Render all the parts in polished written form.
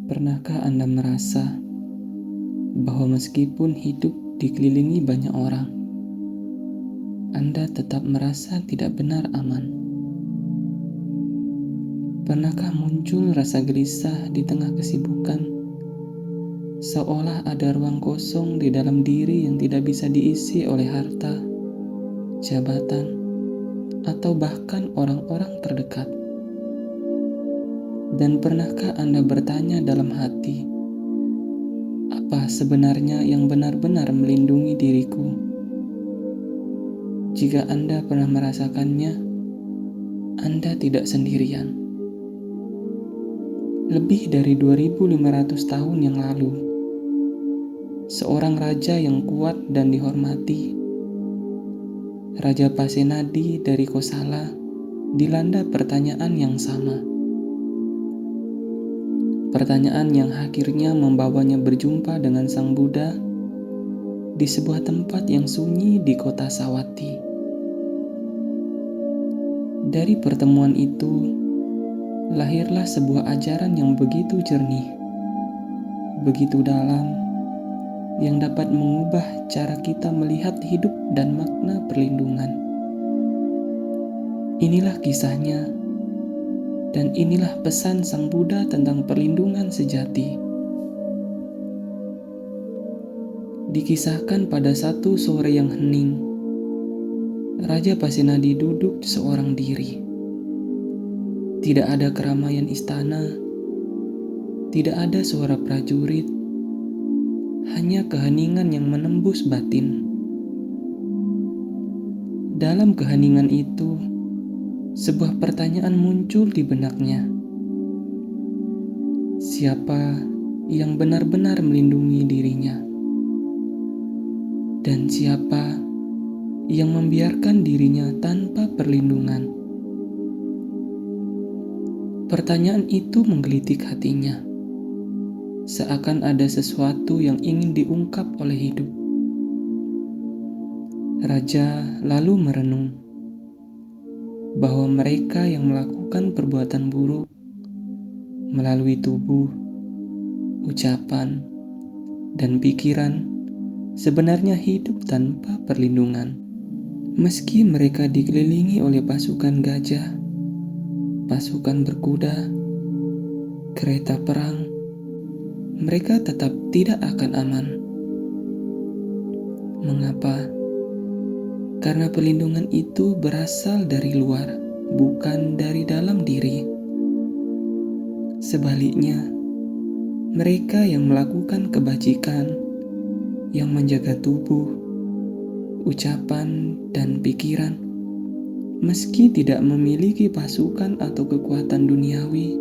Pernahkah Anda merasa bahwa meskipun hidup dikelilingi banyak orang, Anda tetap merasa tidak benar aman? Pernahkah muncul rasa gelisah di tengah kesibukan, seolah ada ruang kosong di dalam diri yang tidak bisa diisi oleh harta, jabatan, atau bahkan orang-orang terdekat? Dan pernahkah Anda bertanya dalam hati, apa sebenarnya yang benar-benar melindungi diriku? Jika Anda pernah merasakannya, Anda tidak sendirian. Lebih dari 2.500 tahun yang lalu, seorang raja yang kuat dan dihormati, Raja Pasenadi dari Kosala, dilanda pertanyaan yang sama. Pertanyaan yang akhirnya membawanya berjumpa dengan Sang Buddha di sebuah tempat yang sunyi di kota Sawati. Dari pertemuan itu, lahirlah sebuah ajaran yang begitu jernih, begitu dalam, yang dapat mengubah cara kita melihat hidup dan makna perlindungan. Inilah kisahnya, dan inilah pesan Sang Buddha tentang perlindungan sejati. Dikisahkan pada satu sore yang hening, Raja Pasenadi duduk seorang diri. Tidak ada keramaian istana, tidak ada suara prajurit, hanya keheningan yang menembus batin. Dalam keheningan itu, sebuah pertanyaan muncul di benaknya. Siapa yang benar-benar melindungi dirinya? Dan siapa yang membiarkan dirinya tanpa perlindungan? Pertanyaan itu menggelitik hatinya, seakan ada sesuatu yang ingin diungkap oleh hidup. Raja lalu merenung bahwa mereka yang melakukan perbuatan buruk melalui tubuh, ucapan, dan pikiran sebenarnya hidup tanpa perlindungan. Meski mereka dikelilingi oleh pasukan gajah, pasukan berkuda, kereta perang, mereka tetap tidak akan aman. Mengapa? Karena perlindungan itu berasal dari luar, bukan dari dalam diri. Sebaliknya, mereka yang melakukan kebajikan, yang menjaga tubuh, ucapan, dan pikiran, meski tidak memiliki pasukan atau kekuatan duniawi,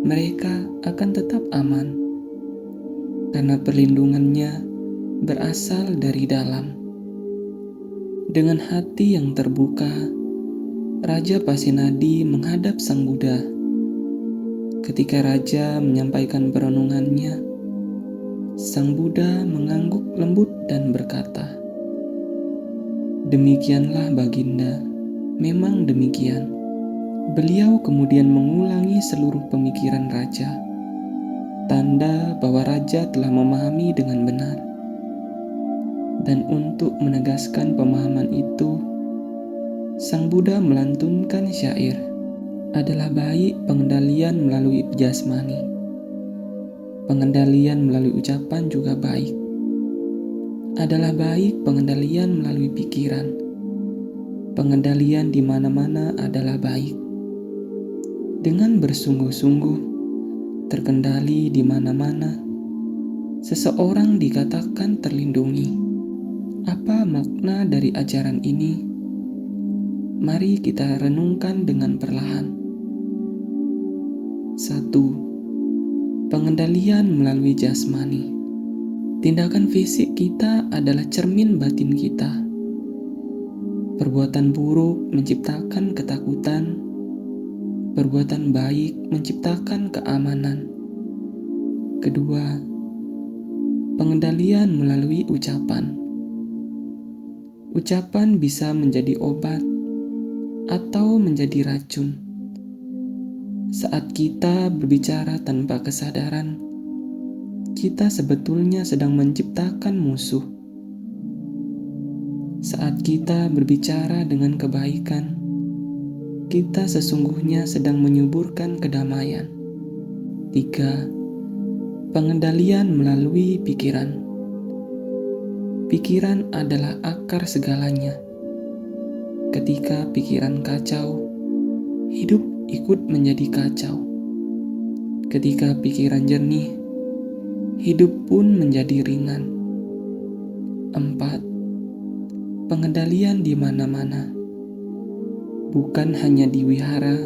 mereka akan tetap aman, karena perlindungannya berasal dari dalam. Dengan hati yang terbuka, Raja Pasenadi menghadap Sang Buddha. Ketika Raja menyampaikan perenungannya, Sang Buddha mengangguk lembut dan berkata, "Demikianlah Baginda, memang demikian." Beliau kemudian mengulangi seluruh pemikiran Raja, tanda bahwa Raja telah memahami dengan benar. Dan untuk menegaskan pemahaman itu, Sang Buddha melantunkan syair, "Adalah baik pengendalian melalui jasmani. Pengendalian melalui ucapan juga baik. Adalah baik pengendalian melalui pikiran. Pengendalian di mana-mana adalah baik. Dengan bersungguh-sungguh, terkendali di mana-mana, seseorang dikatakan terlindungi." Apa makna dari ajaran ini? Mari kita renungkan dengan perlahan. 1. Pengendalian melalui jasmani. Tindakan fisik kita adalah cermin batin kita. Perbuatan buruk menciptakan ketakutan, perbuatan baik menciptakan keamanan. Kedua, pengendalian melalui ucapan. Ucapan bisa menjadi obat atau menjadi racun. Saat kita berbicara tanpa kesadaran, kita sebetulnya sedang menciptakan musuh. Saat kita berbicara dengan kebaikan, kita sesungguhnya sedang menyuburkan kedamaian. 3. Pengendalian melalui pikiran. Pikiran adalah akar segalanya. Ketika pikiran kacau, hidup ikut menjadi kacau. Ketika pikiran jernih, hidup pun menjadi ringan. 4. Pengendalian di mana-mana. Bukan hanya di wihara,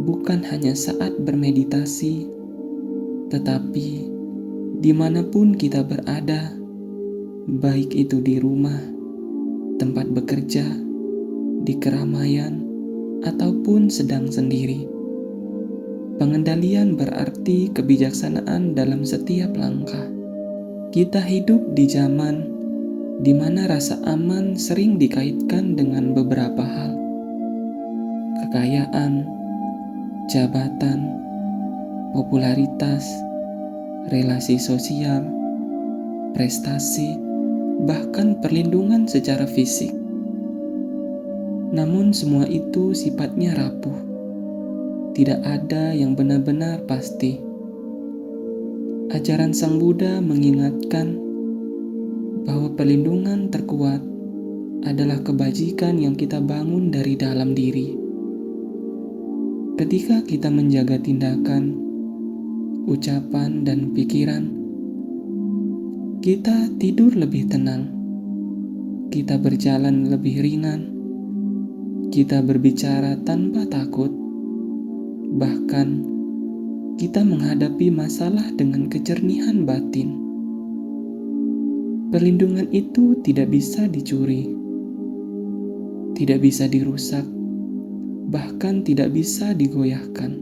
bukan hanya saat bermeditasi, tetapi dimanapun kita berada, baik itu di rumah, tempat bekerja, di keramaian, ataupun sedang sendiri. Pengendalian berarti kebijaksanaan dalam setiap langkah. Kita hidup di zaman di mana rasa aman sering dikaitkan dengan beberapa hal. Kekayaan, jabatan, popularitas, relasi sosial, prestasi, bahkan perlindungan secara fisik. Namun semua itu sifatnya rapuh. Tidak ada yang benar-benar pasti. Ajaran Sang Buddha mengingatkan bahwa perlindungan terkuat adalah kebajikan yang kita bangun dari dalam diri. Ketika kita menjaga tindakan, ucapan, dan pikiran, kita tidur lebih tenang, kita berjalan lebih ringan, kita berbicara tanpa takut, bahkan kita menghadapi masalah dengan kejernihan batin. Perlindungan itu tidak bisa dicuri, tidak bisa dirusak, bahkan tidak bisa digoyahkan.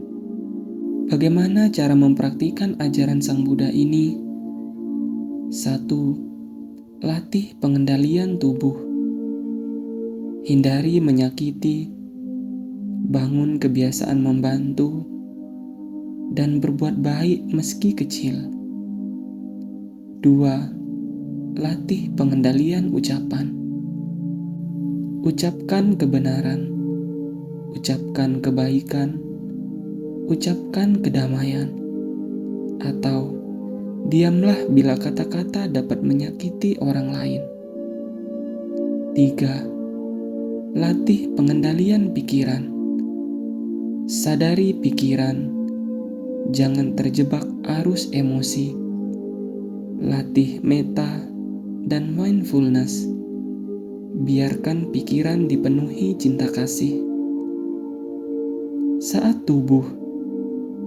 Bagaimana cara mempraktikkan ajaran Sang Buddha ini? 1. Latih pengendalian tubuh. Hindari menyakiti, bangun kebiasaan membantu, dan berbuat baik meski kecil. 2. Latih pengendalian ucapan. Ucapkan kebenaran, ucapkan kebaikan, ucapkan kedamaian, atau diamlah bila kata-kata dapat menyakiti orang lain. 3. Latih pengendalian pikiran. Sadari pikiran, jangan terjebak arus emosi. Latih metta dan mindfulness. Biarkan pikiran dipenuhi cinta kasih. Saat tubuh,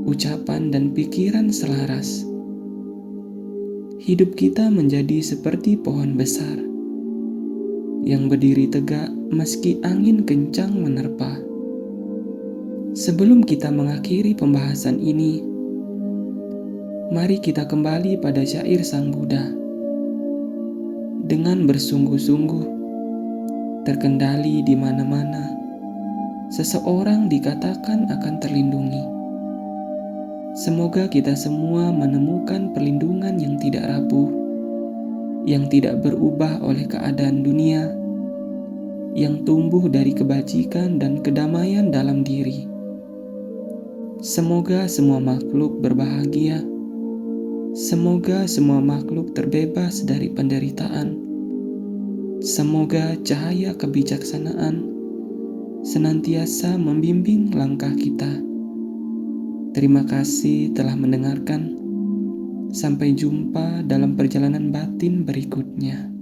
ucapan, dan pikiran selaras, hidup kita menjadi seperti pohon besar yang berdiri tegak meski angin kencang menerpa. Sebelum kita mengakhiri pembahasan ini, mari kita kembali pada syair Sang Buddha. Dengan bersungguh-sungguh, terkendali di mana-mana, seseorang dikatakan akan terlindungi. Semoga kita semua menemukan perlindungan yang tidak rapuh, yang tidak berubah oleh keadaan dunia, yang tumbuh dari kebajikan dan kedamaian dalam diri. Semoga semua makhluk berbahagia. Semoga semua makhluk terbebas dari penderitaan. Semoga cahaya kebijaksanaan senantiasa membimbing langkah kita. Terima kasih telah mendengarkan. Sampai jumpa dalam perjalanan batin berikutnya.